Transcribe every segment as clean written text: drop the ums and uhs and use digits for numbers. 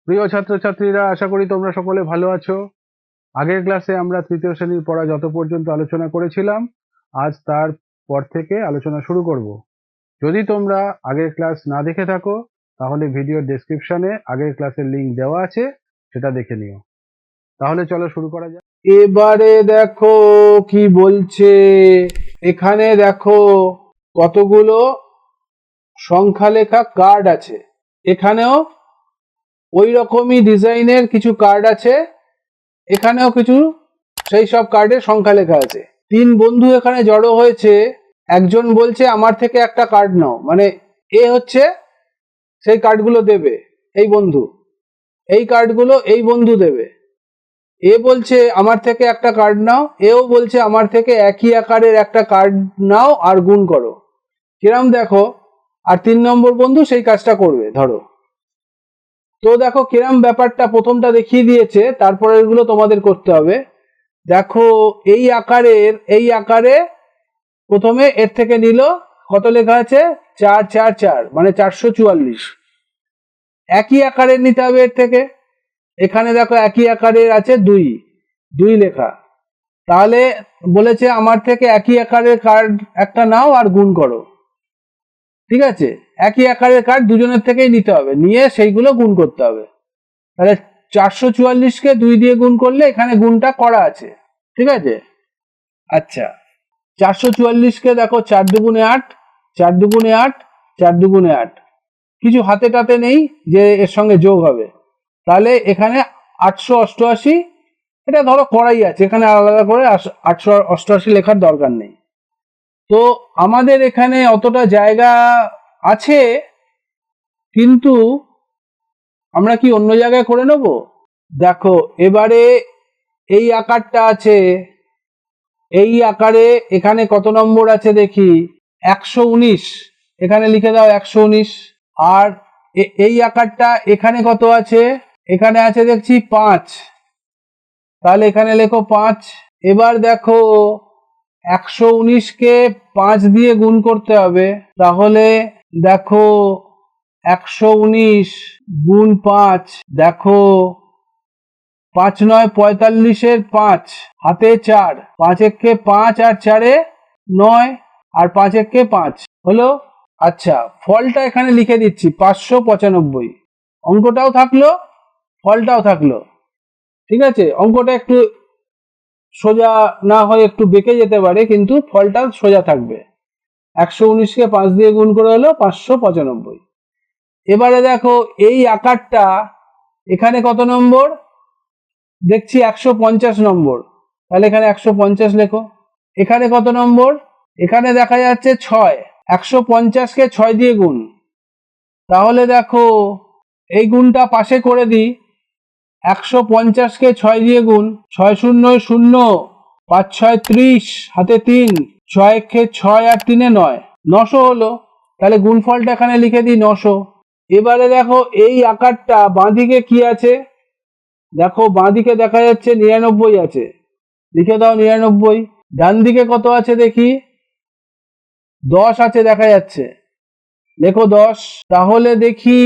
প্রিয় ছাত্রছাত্রীরা, আশা করি তোমরা সকলে ভালো আছো। আগের ক্লাসে আমরা তৃতীয় শ্রেণীর পড়া যত পর্যন্ত আলোচনা করেছিলাম, আজ তার পর থেকে আলোচনা শুরু করব। যদি তোমরা আগের ক্লাস না দেখে থাকো, তাহলে ভিডিওর ডেসক্রিপশনে আগের ক্লাসের লিংক দেওয়া আছে, সেটা দেখে নিও। তাহলে চলো শুরু করা যাক। এবারে দেখো কি বলছে। এখানে দেখো কতগুলো সংখ্যা লেখা কার্ড আছে। এখানেও ওই রকমই ডিজাইনের কিছু কার্ড আছে, এখানেও কিছু সেই সব কার্ডের সংখ্যা লেখা আছে। তিন বন্ধু এখানে জড়ো হয়েছে। একজন বলছে আমার থেকে একটা কার্ড নাও, মানে এ হচ্ছে সেই কার্ডগুলো দেবে এই বন্ধু, এই কার্ডগুলো এই বন্ধু দেবে। এ বলছে আমার থেকে একটা কার্ড নাও, এও বলছে আমার থেকে একই আকারের একটা কার্ড নাও আর গুণ করো। কিরম দেখো, আর 3 নম্বর বন্ধু সেই কাজটা করবে। ধরো তো দেখো কিরম ব্যাপারটা, প্রথমটা দেখিয়ে দিয়েছে, তারপরে এগুলো তোমাদের করতে হবে। দেখো এই আকারে প্রথমে এর থেকে নিল, কত লেখা আছে 444, মানে 444। একই আকারের নিতে হবে এর থেকে। এখানে দেখো একই আকারের আছে 2 লেখা, তাহলে বলেছে আমার থেকে একই আকারের কার্ড একটা নাও আর গুণ করো। ঠিক আছে, একই আকারের কার্ড দুজনের থেকেই নিতে হবে, নিয়ে সেইগুলো গুণ করতে হবে। তাহলে 444কে 2 দিয়ে গুণ করলে এখানে গুণটা করা আছে। ঠিক আছে, আচ্ছা 444কে দেখো 4 দুগুণে 8, 4 দুগুণে 8, 4 দুগুণে 8, কিছু হাতে টাতে নেই যে এর সঙ্গে যোগ হবে। তাহলে এখানে 888, এটা ধরো করাই আছে, এখানে আলাদা করে 888 লেখার দরকার নেই। তো আমাদের এখানে অতটা জায়গা আছে, কিন্তু আমরা কি অন্য জায়গায় করে নেব? দেখো এবারে এই আকারটা আছে, এই আকারে এখানে কত নম্বর আছে দেখি, 119, এখানে লিখে দাও 119। আর এই আকারটা এখানে কত আছে, এখানে আছে দেখছি 5, তাহলে এখানে লেখো 5। এবার দেখো 119কে 5 দিয়ে গুণ করতে হবে, তাহলে দেখো 119 গুণ 5, দেখো 5 9 45-এর 5, হাতে 4, 5 একে 5 আর 4-এ 9, আর 5 একে 5 হলো। আচ্ছা ফলটা এখানে লিখে দিচ্ছি 595, অঙ্কটাও থাকলো ফলটাও থাকলো। ঠিক আছে, অঙ্কটা একটু সোজা না হয়ে একটু বেঁকে যেতে পারে, কিন্তু ফলটা সোজা থাকবে। 119কে 5 দিয়ে গুণ করে হলো 595। এবারে দেখো এই আকারটা এখানে কত নম্বর দেখছি, 150 নম্বর, তাহলে এখানে 150 লেখো। এখানে কত নম্বর, এখানে দেখা যাচ্ছে 6, 150কে 6 দিয়ে গুণ, তাহলে দেখো এই গুণটা পাশে করে দিই। 150কে 6 দিয়ে গুণ, 6 0 0, 5 6 30, হাতে 3, 6 একে 6 আর 3-এ 9, 900 হলো। তাহলে গুণফলটা এখানে লিখে দিই 900। এবারে দেখো এই আকারটা বাঁদিকে কি আছে, দেখো বাঁদিকে দেখা যাচ্ছে 99 আছে, লিখে দাও 99। ডান দিকে কত আছে দেখি, 10 আছে দেখা যাচ্ছে, লেখো 10। তাহলে দেখি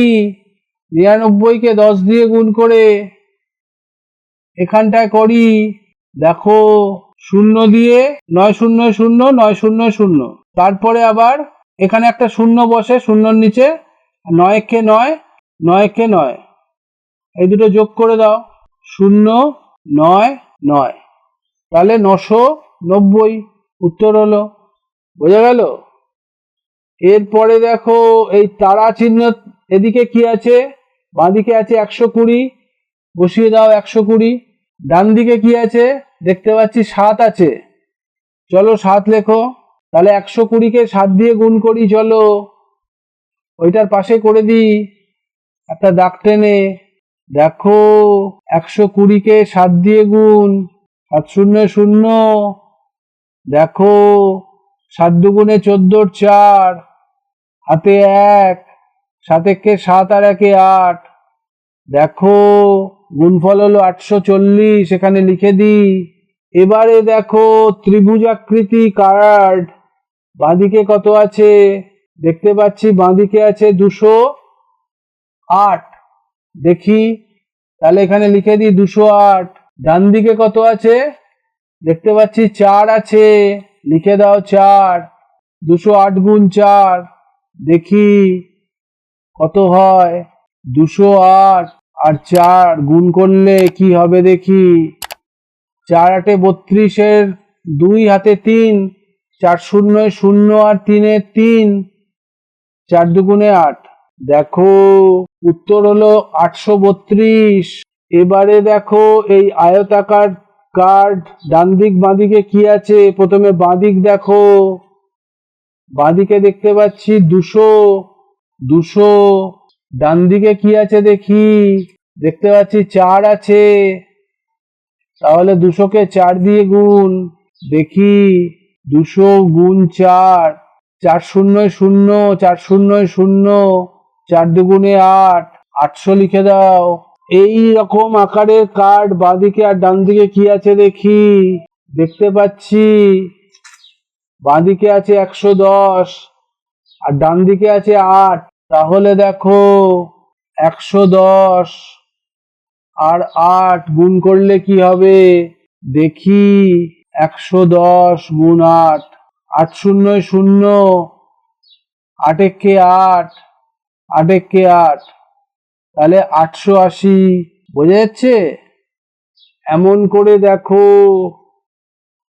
99কে 10 দিয়ে গুণ করে এখানটায় করি, দেখো 0 দিয়ে 9 0 0 9 0 0, তারপরে আবার এখানে একটা 0 বসে, 0-র নিচে 9 একে 9, 9 একে 9, এই দুটো যোগ করে দাও, 0 9 9, তাহলে 990 উত্তর হলো। বোঝা গেল? এরপরে দেখো এই তারা চিহ্ন, এদিকে কি আছে, বাঁদিকে আছে 120, বসিয়ে দাও 120। ডান দিকে কি আছে দেখতে পাচ্ছি 7 আছে, চলো 7 লেখো। তাহলে 120কে 7 দিয়ে গুণ করি, চলো ওইটার পাশে করে দিই একটা দাগ টেনে। দেখো 120কে 7 দিয়ে গুণ, 7 0 0, দেখো 7 দুগুণে 14-র 4, হাতে 1, 7 একে 7 আর 1-এ 8, দেখো গুণফল হলো 840, এখানে লিখে দিই। এবারে দেখো ত্রিভুজাকৃতি কার্ড, বাঁদিকে কত আছে দেখতে পাচ্ছি, বাঁদিকে আছে 208, দেখি তাহলে এখানে লিখে দিই 208। ডান দিকে কত আছে? দেখতে পাচ্ছি 4 আছে, লিখে দাও 4। 208 গুণ 4, দেখি কত হয়। 208 আর 4 গুণ করলে কি হবে দেখি। 4 8 32, 2 হাতে 3, 4 0 0 আর 3 3, 4 দুগুণে 8। দেখো উত্তর হলো 832। এবারে দেখো এই আয়তাকার কার্ড ডান দিক বাঁ দিকে কি আছে। প্রথমে বাঁ দিক দেখো, বাঁ দিকে দেখতে পাচ্ছি 200। 200 ডান দিকে কি আছে দেখি, দেখতে পাচ্ছি 4 আছে, তাহলে 200 কে 4 দিয়ে গুণ, দেখি 200 গুণ 4, 4 0 0, 4 0 0, 4 দুগুণে 8, 800 লিখে দাও। এই রকম আকারের কার্ড বাঁদিকে আর ডান দিকে কি আছে দেখি। দেখতে পাচ্ছি বাঁদিকে আছে 110 আর ডান দিকে আছে 8, তাহলে দেখো 110 আর 8 গুণ করলে কি হবে দেখি। 110 গুণ 8, 8 0 0, 8 একে 8, 8 একে 8, তাহলে 880। বোঝা যাচ্ছে? এমন করে দেখো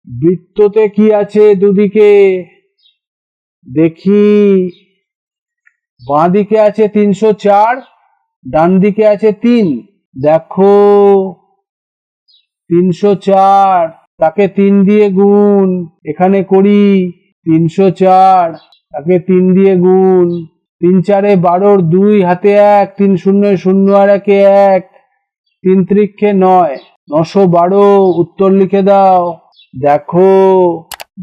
বৃত্ততে কি আছে দুদিকে দেখি। বাঁ দিকে আছে 304, ডান দিকে আছে 3। দেখো 304, তাকে 3 দিয়ে গুণ, এখানে করি 304, তাকে 3 দিয়ে গুণ, 3 4 12, 2 হাতে 1, 3 0 0 আর 1 1, 3 3 9, 912। উত্তর লিখে দাও। দেখো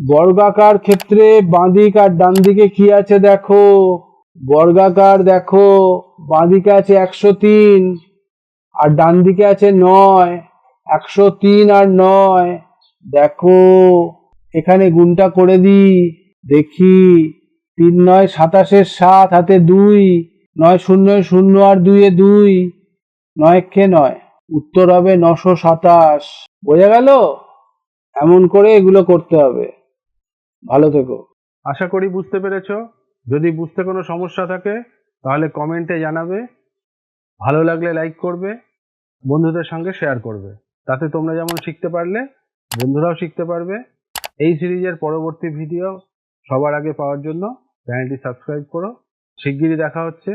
বর্গাকার ক্ষেত্রে বাঁ দিক আর ডান দিকে কি আছে দেখো। বর্গাকার দেখো বাঁ দিকে আছে 103 আর ডান দিকে আছে 9, 103 আর 9। দেখো এখানে গুণটা করে দিই, দেখি 3 9 27, 7 হাতে 2, 9 0 0 আর 2 2, 9 কে 9। উত্তর হবে 927। বোঝা গেল? এমন করে এগুলো করতে হবে। ভালো থেকো। আশা করি বুঝতে পেরেছো। যদি বুঝতে কোনো সমস্যা থাকে তাহলে কমেন্টে জানাবে। ভালো লাগলে লাইক করবে, বন্ধুদের সঙ্গে শেয়ার করবে। তাতে তোমরা যেমন শিখতে পারলে বন্ধুরাও শিখতে পারবে। এই সিরিজের পরবর্তী ভিডিও সবার আগে পাওয়ার জন্য চ্যানেলটি সাবস্ক্রাইব করো। শিগগিরই দেখা হচ্ছে।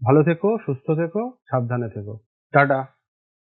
ভালো থেকো, সুস্থ থেকো, সাবধানে থেকো। টাটা।